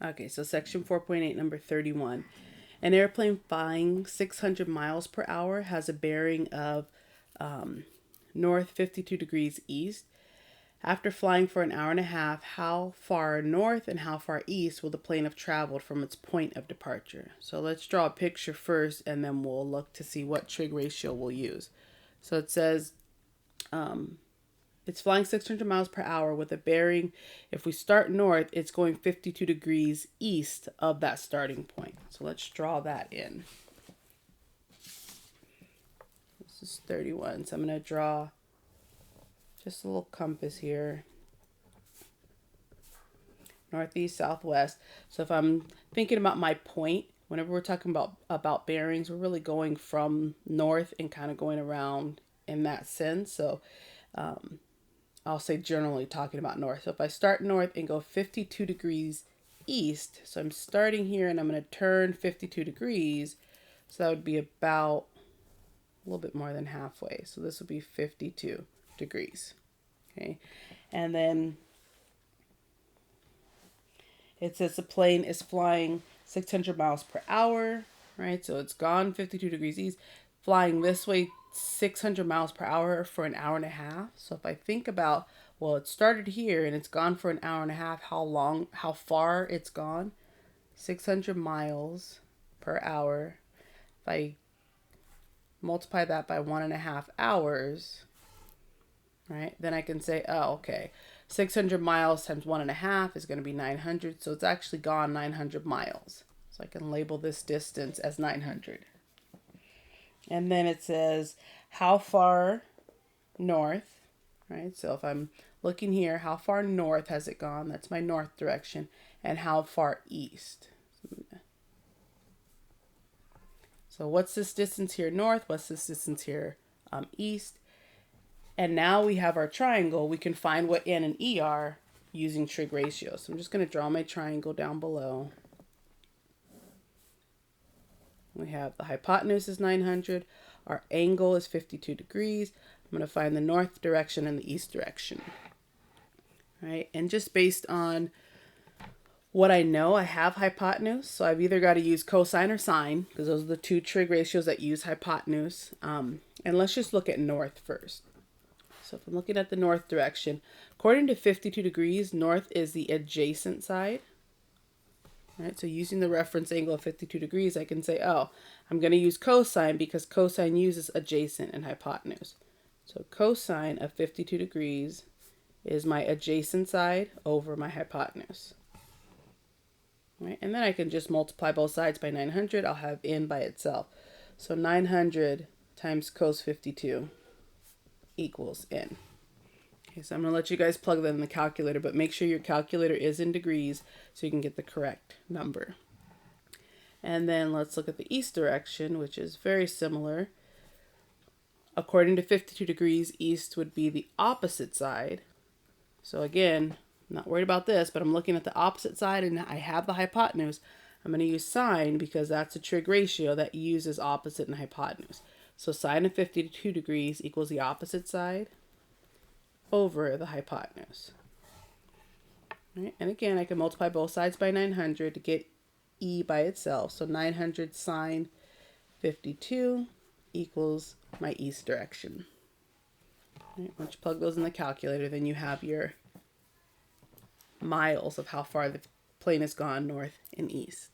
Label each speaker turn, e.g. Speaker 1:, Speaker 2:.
Speaker 1: Okay, so section 4.8, number 31. An airplane flying 600 miles per hour has a bearing of north 52 degrees east. After flying for an hour and a half, how far north and how far east will the plane have traveled from its point of departure? So let's draw a picture first and then we'll look to see what trig ratio we'll use. So it says it's flying 600 miles per hour with a bearing. If we start north, it's going 52 degrees east of that starting point. So let's draw that in. This is 31. So I'm going to draw just a little compass here. Northeast, southwest. So if I'm thinking about my point, whenever we're talking about bearings, we're really going from north and kind of going around in that sense. So I'll say generally talking about north. So if I start north and go 52 degrees east, so I'm starting here and I'm going to turn 52 degrees. So that would be about a little bit more than halfway. So this would be 52 degrees. Okay. And then it says the plane is flying 600 miles per hour, right? So it's gone 52 degrees east, flying this way 600 miles per hour for an hour and a half. So if I think about, well, it started here and it's gone for an hour and a half, how far it's gone? 600 miles per hour. If I multiply that by 1.5 hours, right, then I can say, oh, okay, 600 miles times 1.5 is going to be 900. So it's actually gone 900 miles. So I can label this distance as 900. And then it says how far north, right? So if I'm looking here, how far north has it gone? That's my north direction. And how far east? So what's this distance here north? What's this distance here east? And now we have our triangle. We can find what N and E are using trig ratio. So I'm just going to draw my triangle down below. We have the hypotenuse is 900. Our angle is 52 degrees. I'm going to find the north direction and the east direction. All right, and just based on what I know, I have hypotenuse. So I've either got to use cosine or sine, because those are the two trig ratios that use hypotenuse. And let's just look at north first. So if I'm looking at the north direction, according to 52 degrees, north is the adjacent side. Right, so using the reference angle of 52 degrees, I can say, oh, I'm going to use cosine because cosine uses adjacent and hypotenuse. So cosine of 52 degrees is my adjacent side over my hypotenuse. Right, and then I can just multiply both sides by 900. I'll have N by itself. So 900 times cos 52 equals N. Okay, so I'm going to let you guys plug that in the calculator, but make sure your calculator is in degrees so you can get the correct number. And then let's look at the east direction, which is very similar. According to 52 degrees, east would be the opposite side. So again, I'm not worried about this, but I'm looking at the opposite side and I have the hypotenuse. I'm going to use sine because that's a trig ratio that uses opposite and hypotenuse. So sine of 52 degrees equals the opposite side over the hypotenuse. Right? And again, I can multiply both sides by 900 to get E by itself. So 900 sine 52 equals my east direction. Right? Once you plug those in the calculator, then you have your miles of how far the plane has gone north and east.